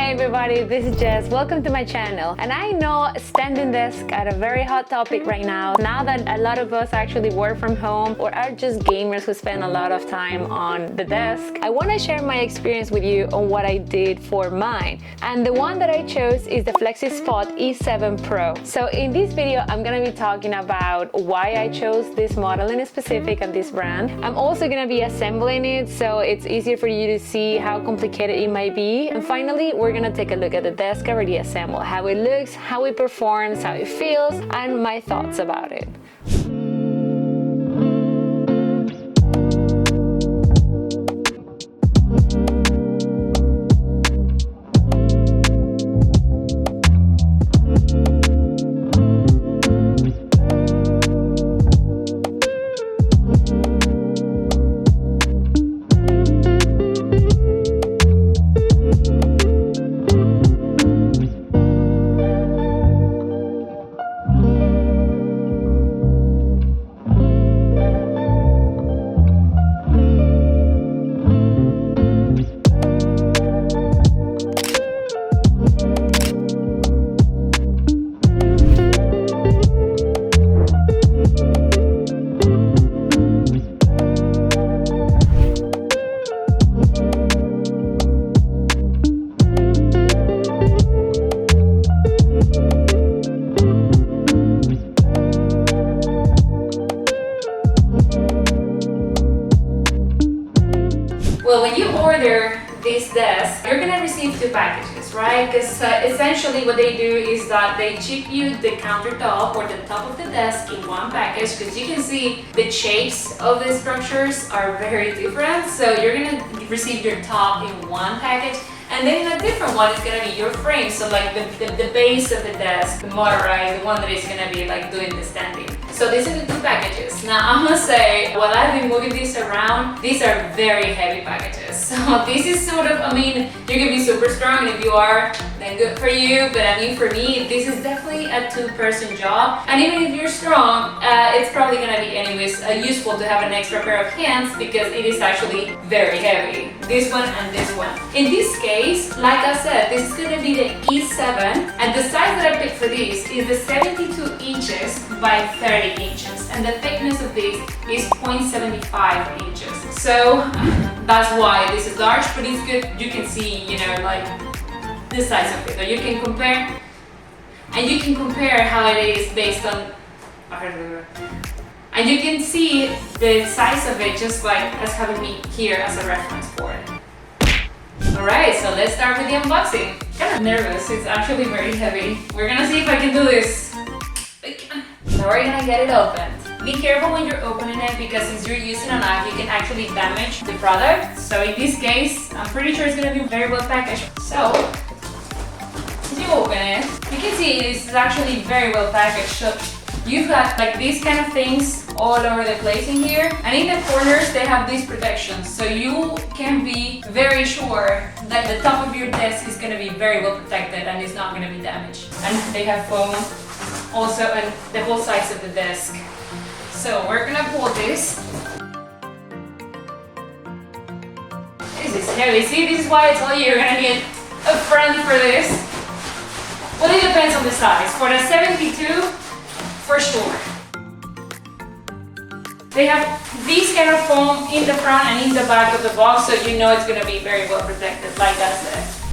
Hi everybody, this is Jess. Welcome to my channel. And I know standing desk are a very hot topic right now. Now that a lot of us actually work from home or are just gamers who spend a lot of time on the desk, I want to share my experience with you on what I did for mine. And the one that I chose is the Flexispot E7 Pro. So in this video, I'm going to be talking about why I chose this model in specific and this brand. I'm also going to be assembling it so it's easier for you to see how complicated it might be. And finally, we're gonna take a look at the desk already assembled, how it looks, how it performs, how it feels, and my thoughts about it. Well, when you order this desk, you're gonna receive two packages, right? Because essentially what they do is that they ship you the countertop or the top of the desk in one package, because you can see the shapes of the structures are very different. So you're gonna receive your top in one package, and then in a different one is gonna be your frame. So like the base of the desk, the motorized, the one that is gonna be like doing the standing. So these are the two packages. Now I must say, while I've been moving these around, these are very heavy packages. So this is sort of, I mean, you're gonna be super strong, and if you are, then good for you. But I mean, for me, this is definitely a two-person job. And even if you're strong, it's probably gonna be anyways useful to have an extra pair of hands, because it is actually very heavy. This one and this one. In this case, like I said, this is gonna be the E7, and the size that I picked for this is the 72 inches by 30 inches, and the thickness of this is 0.75 inches. So that's why this is large, but it's good. You can see, you know, like the size of it. Or you can compare, and you can compare how it is based on, and you can see the size of it just like as having me here as a reference for it. Alright, so let's start with the unboxing. Kind of nervous, it's actually very heavy. We're gonna see if I can do this. So we're gonna get it opened. Be careful when you're opening it, because since you're using a knife, you can actually damage the product. So in this case, I'm pretty sure it's gonna be very well packaged. So, as you open it, you can see this is actually very well packaged. So you've got like these kind of things all over the place in here, and in the corners they have these protections, so you can be very sure that the top of your desk is going to be very well protected and it's not going to be damaged. And they have foam also on the whole sides of the desk. So we're going to pull this. This is heavy. See, this is why I told you you're going to need a friend for this. Well, it depends on the size. For the 72, for sure. They have these kind of foam in the front and in the back of the box, so you know it's going to be very well protected, like I said.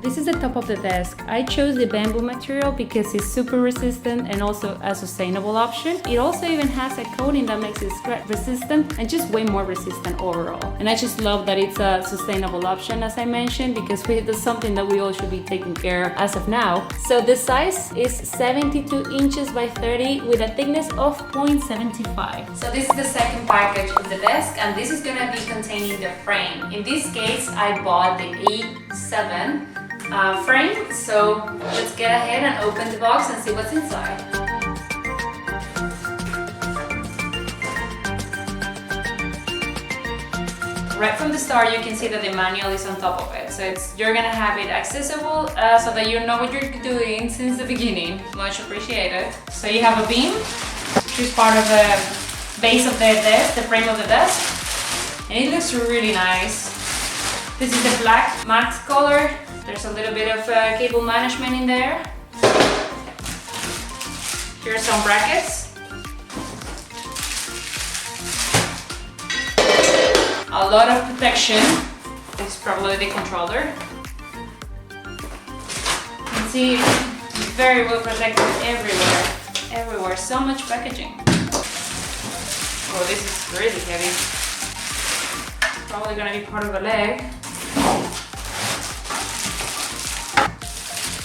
This is the top of the desk. I chose the bamboo material because it's super resistant and also a sustainable option. It also even has a coating that makes it scratch resistant and just way more resistant overall. And I just love that it's a sustainable option, as I mentioned, because that's something that we all should be taking care of as of now. So the size is 72 inches by 30 with a thickness of 0.75. So this is the second package of the desk, and this is gonna be containing the frame. In this case, I bought the E7 frame, so let's get ahead and open the box and see what's inside. Right from the start, you can see that the manual is on top of it, so you're gonna have it accessible so that you know what you're doing since the beginning. Much appreciated. So you have a beam, which is part of the base of the desk, the frame of the desk, and it looks really nice. This is the black matte color There's a little bit of cable management in there. Here are some brackets. A lot of protection. This is probably the controller. You can see very well protected everywhere. Everywhere. So much packaging. Oh, this is really heavy. Probably gonna be part of a leg.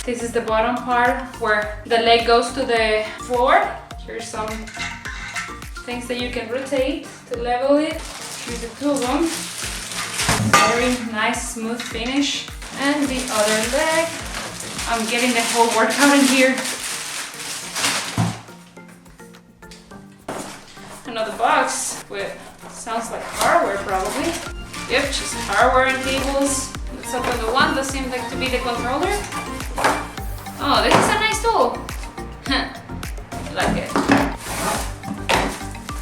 This is the bottom part where the leg goes to the floor. Here's some things that you can rotate to level it. Here's the two of them. Very nice, smooth finish. And the other leg. I'm getting the whole workout in here. Another box with, sounds like hardware probably. Yep, just hardware and cables. Let's open the one that seems like to be the controller. Oh, this is a nice tool. I like it.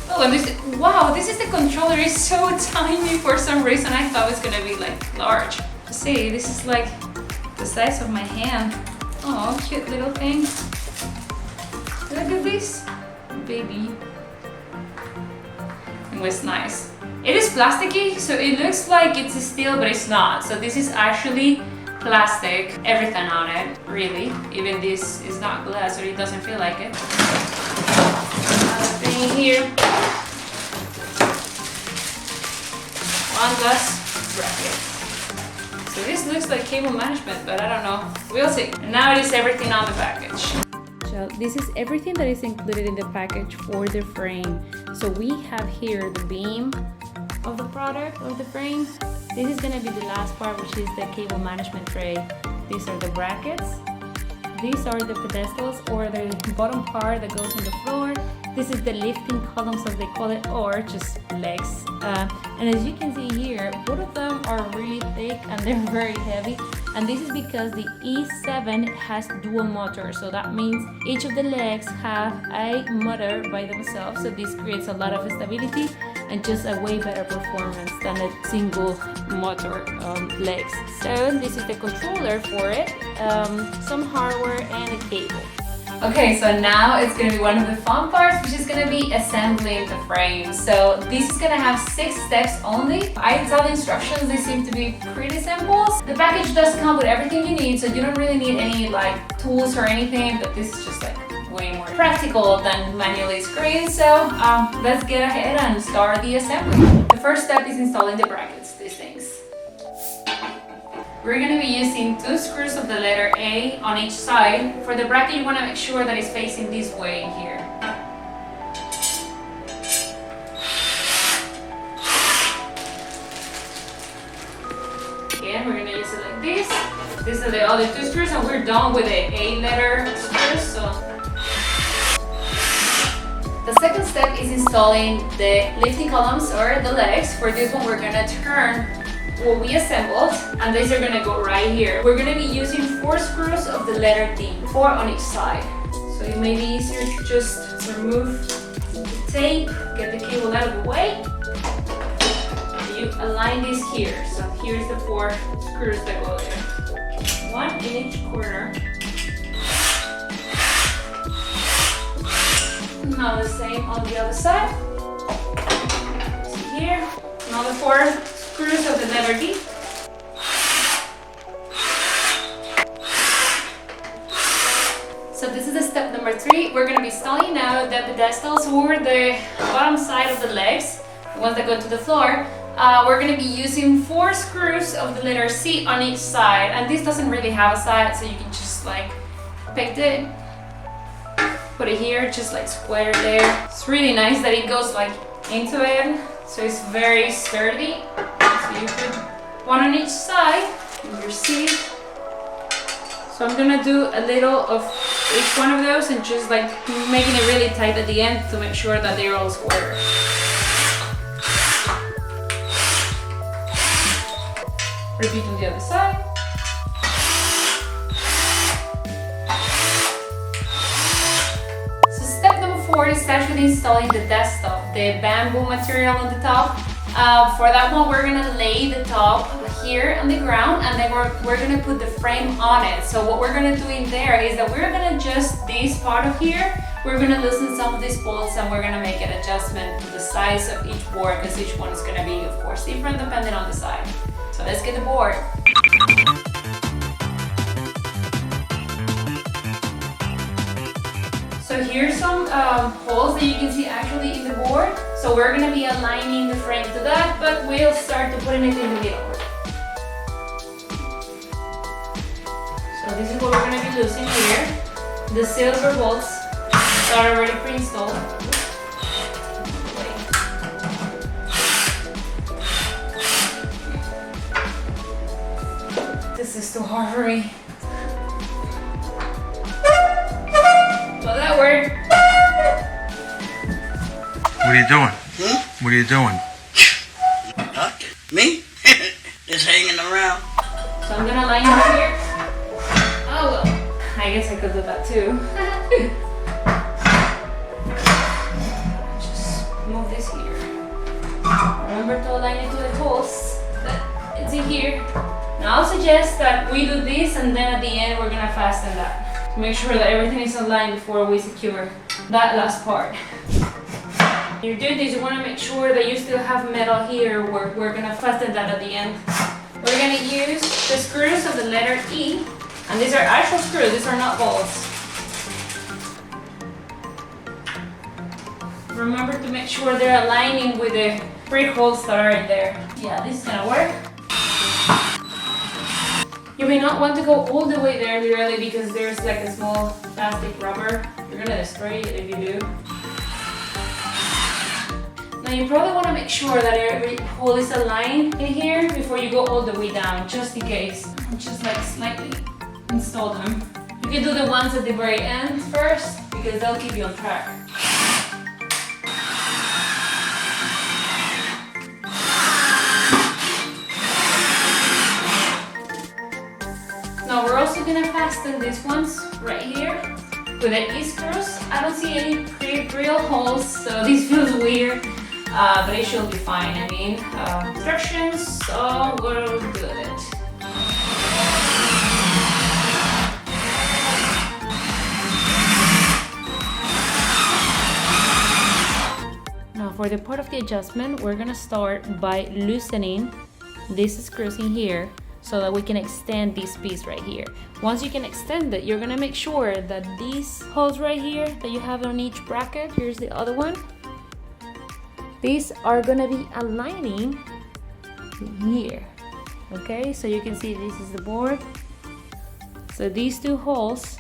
Oh, and this, wow, this is the controller. It's so tiny for some reason. I thought it was gonna be like large. See, this is like the size of my hand. Oh, cute little thing. Look at this, baby. It was nice. It is plasticky, so it looks like it's steel, but it's not. So this is actually plastic, everything on it, really. Even this is not glass, or it doesn't feel like it. Another thing here. One glass bracket. So this looks like cable management, but I don't know. We'll see. And now it is everything on the package. So this is everything that is included in the package for the frame. So we have here the beam of the product, of the frame. This is gonna be the last part, which is the cable management tray. These are the brackets. These are the pedestals, or the bottom part that goes on the floor. This is the lifting columns, as they call it, or just legs. And as you can see here, both of them are really thick and they're very heavy. And this is because the E7 has dual motor. So that means each of the legs have a motor by themselves. So this creates a lot of stability and just a way better performance than a single motor legs. So this is the controller for it, some hardware and a cable. Okay, so now it's gonna be one of the fun parts, which is gonna be assembling the frame. So this is gonna have 6 steps only. I saw the instructions, they seem to be pretty simple. The package does come with everything you need, so you don't really need any like tools or anything, but this is just like way more practical than manually screen. So let's get ahead and start the assembly. The first step is installing the brackets, these things. We're going to be using 2 screws of the letter A on each side. For the bracket, you want to make sure that it's facing this way here. Again, we're going to use it like this. These are the other 2 screws, and we're done with the A letter screws. So the second step is installing the lifting columns or the legs. For this one, we're going to turn what we assembled, and these are going to go right here. We're going to be using 4 screws of the letter D, 4 on each side. So it may be easier to just remove the tape, get the cable out of the way. You align this here. So here's the 4 screws that go there. 1 in each corner. Now the same on the other side. So here, another 4 screws of the letter D. So this is the step number 3. We're going to be installing now the pedestals or the bottom side of the legs, the ones that go to the floor. We're going to be using 4 screws of the letter C on each side, and this doesn't really have a side, so you can just like pick it, put it here, just like square there. It's really nice that it goes like into it, so it's very sturdy. So you put 1 on each side in your seat. So I'm gonna do a little of each one of those and just like making it really tight at the end to make sure that they're all square. Repeat on the other side. So step number 4 is actually installing the desktop, the bamboo material on the top. For that one, we're gonna lay the top here on the ground, and then we're gonna put the frame on it. So what we're gonna do in there is that we're gonna adjust this part of here. We're gonna loosen some of these bolts, and we're gonna make an adjustment to the size of each board, because each one is gonna be, of course, different depending on the side. So let's get the board. So here's some holes that you can see actually in the board. So we're gonna be aligning the frame to that, but we'll start to putting it in the middle. So this is what we're gonna be using here. The silver bolts are already pre-installed. This is too hard for me. Well, that worked. What are you doing? What are you doing? Me? Just hanging around. So I'm gonna line it here. Oh well, I guess I could do that too. Just move this here. Remember to align it to the holes that it's in here. Now I'll suggest that we do this, and then at the end we're gonna fasten that. Make sure that everything is aligned before we secure that last part. When you're doing this, you want to make sure that you still have metal here where we're going to fasten that at the end. We're going to use the screws of the letter E, and these are actual screws, these are not bolts. Remember to make sure they're aligning with the 3 holes that are in there. Yeah, this is going to work. You may not want to go all the way there really, because there's like a small plastic rubber. You're gonna destroy it if you do. Now you probably want to make sure that every hole is aligned in here before you go all the way down, just in case. Just like slightly install them. You can do the ones at the very end first, because they'll keep you on track. Now we're also gonna fasten these ones right here with the E-screws. I don't see any real holes, so this feels weird, but it should be fine. I mean, instructions, so we're good. Now for the part of the adjustment, we're gonna start by loosening these screws in here, so that we can extend this piece right here. Once you can extend it, you're gonna make sure that these holes right here that you have on each bracket, here's the other one, these are gonna be aligning here. Okay, so you can see this is the board. So these 2 holes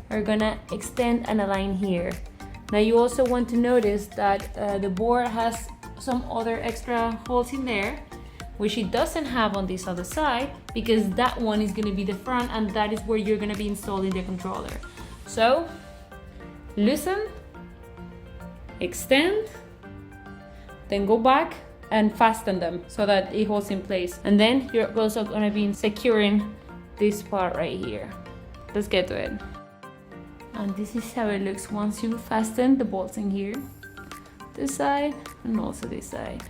are gonna extend and align here. Now you also want to notice that the board has some other extra holes in there, which it doesn't have on this other side, because that one is gonna be the front, and that is where you're gonna be installing the controller. So, loosen, extend, then go back and fasten them so that it holds in place. And then you're also gonna be securing this part right here. Let's get to it. And this is how it looks once you fasten the bolts in here. This side, and also this side.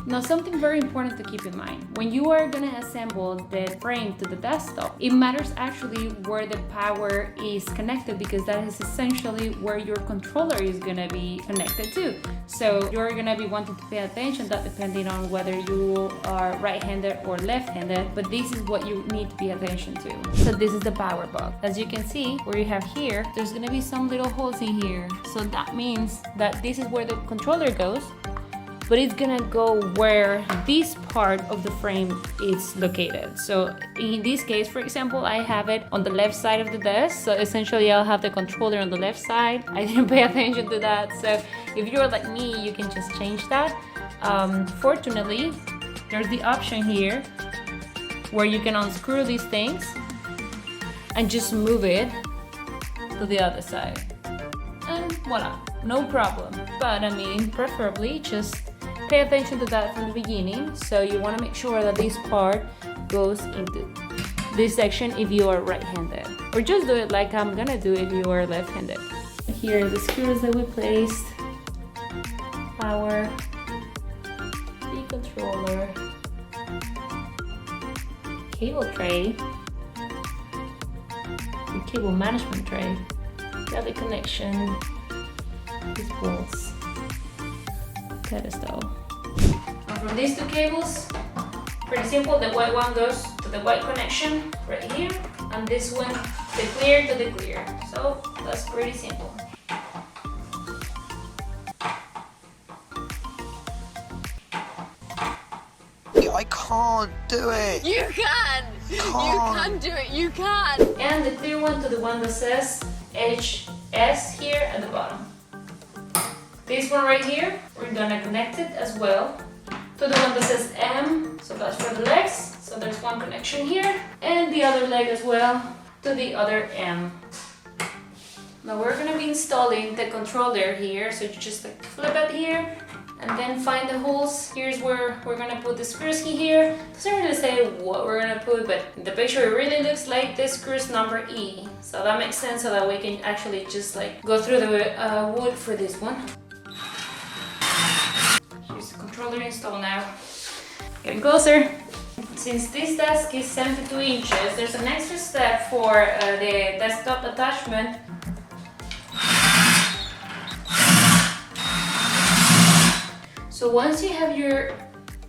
Now something very important to keep in mind, when you are going to assemble the frame to the desktop, it matters actually where the power is connected, because that is essentially where your controller is going to be connected to. So you're going to be wanting to pay attention, that depending on whether you are right-handed or left-handed, but this is what you need to pay attention to. So this is the power box. As you can see, where you have here, there's going to be some little holes in here. So that means that this is where the controller goes, but it's gonna go where this part of the frame is located. So in this case, for example, I have it on the left side of the desk. So essentially I'll have the controller on the left side. I didn't pay attention to that. So if you're like me, you can just change that. Fortunately, there's the option here where you can unscrew these things and just move it to the other side. And voila, no problem. But I mean, preferably just pay attention to that from the beginning. So you want to make sure that this part goes into this section if you are right-handed, or just do it like I'm gonna do if you are left-handed. Here are the screws that we placed, power, controller, cable tray, the cable management tray, got the connection, these bolts, pedestal. And from these two cables, pretty simple, the white one goes to the white connection right here, and this one, the clear to the clear. So that's pretty simple. I can't do it. You can! You can do it, you can! And the clear one to the one that says HS here at the bottom. This one right here, we're gonna connect it as well to the one that says M, so that's for the legs. So there's one connection here, and the other leg as well to the other M. Now we're gonna be installing the controller here, so you just like flip it here, and then find the holes. Here's where we're gonna put the screws key here. Doesn't really say what we're gonna put, but in the picture it really looks like this screws number E. So that makes sense, so that we can actually just like go through the wood for this one. Here's the controller installed now. Getting closer. Since this desk is 72 inches, there's an extra step for the desktop attachment. So once you have your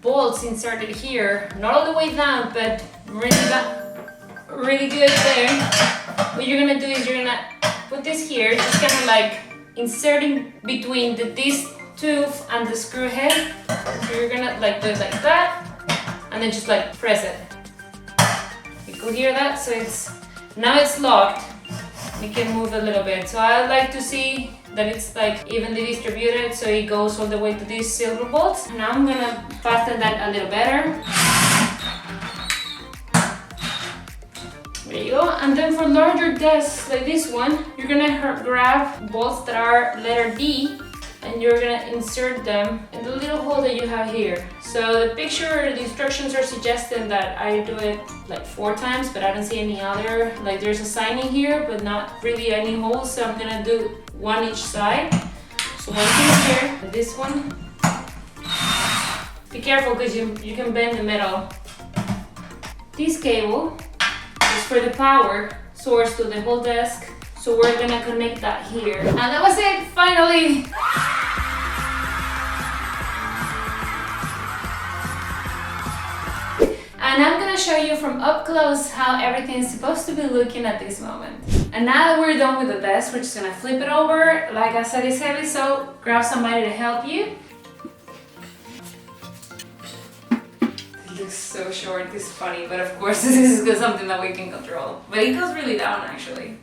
bolts inserted here, not all the way down, but really good there, what you're gonna do is you're gonna put this here, just kind of like inserting between this tooth and the screw head. So you're gonna like do it like that, and then just like press it. You could hear that, so now it's locked. You can move a little bit. So I like to see that it's like evenly distributed, so it goes all the way to these silver bolts. Now I'm gonna fasten that a little better. There you go. And then for larger desks like this one, you're gonna grab bolts that are letter D, and you're gonna insert them in the little hole that you have here. So the picture, the instructions are suggesting that I do it like 4 times, but I don't see any other, like there's a sign in here, but not really any holes, so I'm gonna do 1 each side. So one here, this one. Be careful because you can bend the metal. This cable is for the power source to the whole desk, so we're gonna connect that here. And that was it, finally! And I'm gonna show you from up close how everything is supposed to be looking at this moment. And now that we're done with the desk, we're just gonna flip it over. Like I said, it's heavy, so grab somebody to help you. It looks so short, it's funny, but of course this is something that we can control. But it goes really down actually.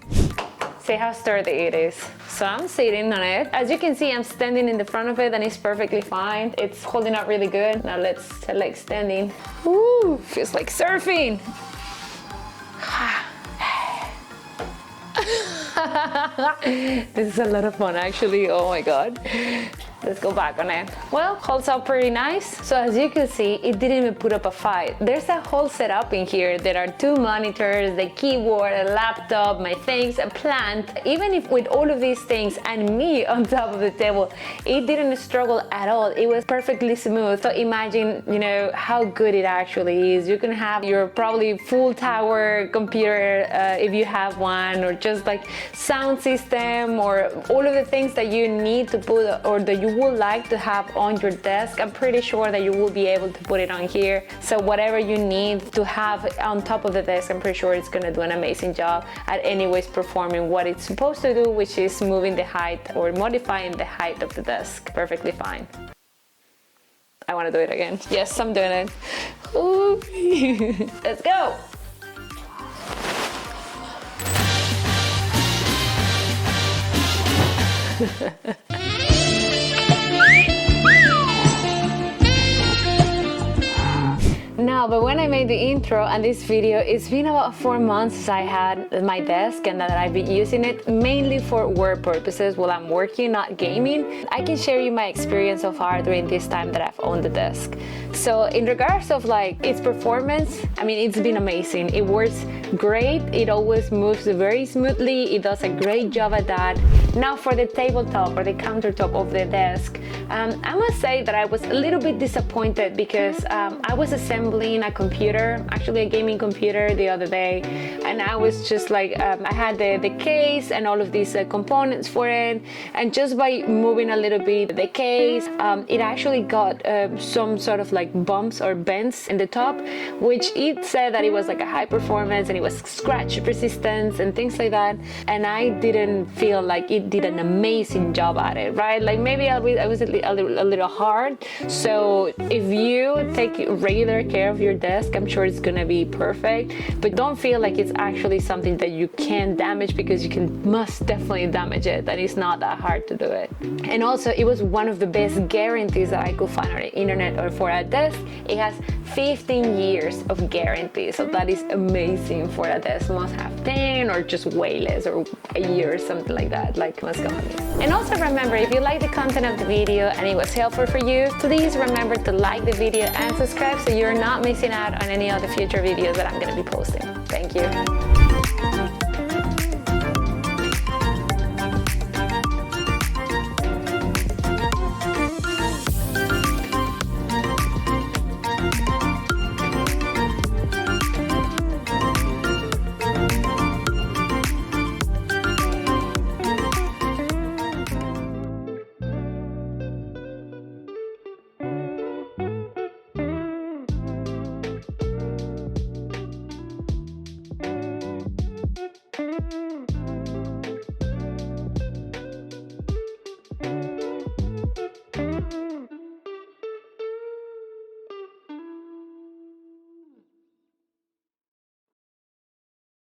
See how sturdy it is. So I'm sitting on it. As you can see, I'm standing in the front of it and it's perfectly fine. It's holding up really good. Now let's select standing. Ooh, feels like surfing. This is a lot of fun actually, oh my god. Let's go back on it. Well, holds up pretty nice. So as you can see, it didn't even put up a fight. There's a whole setup in here. There are 2 monitors, the keyboard, a laptop, my things, a plant. Even if with all of these things and me on top of the table, it didn't struggle at all. It was perfectly smooth. So imagine, you know, how good it actually is. You can have your probably full tower computer if you have one, or just like sound system, or all of the things that you need to put or that you would like to have on your desk. I'm pretty sure that you will be able to put it on here. So whatever you need to have on top of the desk, I'm pretty sure it's gonna do an amazing job at anyways performing what it's supposed to do, which is moving the height or modifying the height of the desk perfectly fine. I want to do it again. Yes, I'm doing it. Ooh. Let's go. No, but when I made the intro and this video, it's been about 4 months since I had my desk and that I've been using it mainly for work purposes while I'm working, not gaming. I can share you my experience so far during this time that I've owned the desk. So in regards of like its performance, I mean, it's been amazing. It works great. It always moves very smoothly. It does a great job at that. Now for the tabletop or the countertop of the desk, I must say that I was a little bit disappointed because I was assembling a computer, actually a gaming computer the other day, and I was just like, I had the case and all of these components for it, and just by moving a little bit the case, it actually got some sort of like bumps or bends in the top, which it said that it was like a high performance and it was scratch resistance and things like that, and I didn't feel like it did an amazing job at it, right? Like maybe I was a little hard. So if you take regular care of your desk, I'm sure it's gonna be perfect, but don't feel like it's actually something that you can damage, because you must definitely damage it, and it's not that hard to do it. And also it was one of the best guarantees that I could find on the internet or for a desk. It has 15 years of guarantee, so that is amazing for a desk. Must have 10 or just way less, or a year or something like that, like most companies. And also remember, if you like the content of the video and it was helpful for you, please remember to like the video and subscribe so you're not missing out on any of the future videos that I'm going to be posting. Thank you.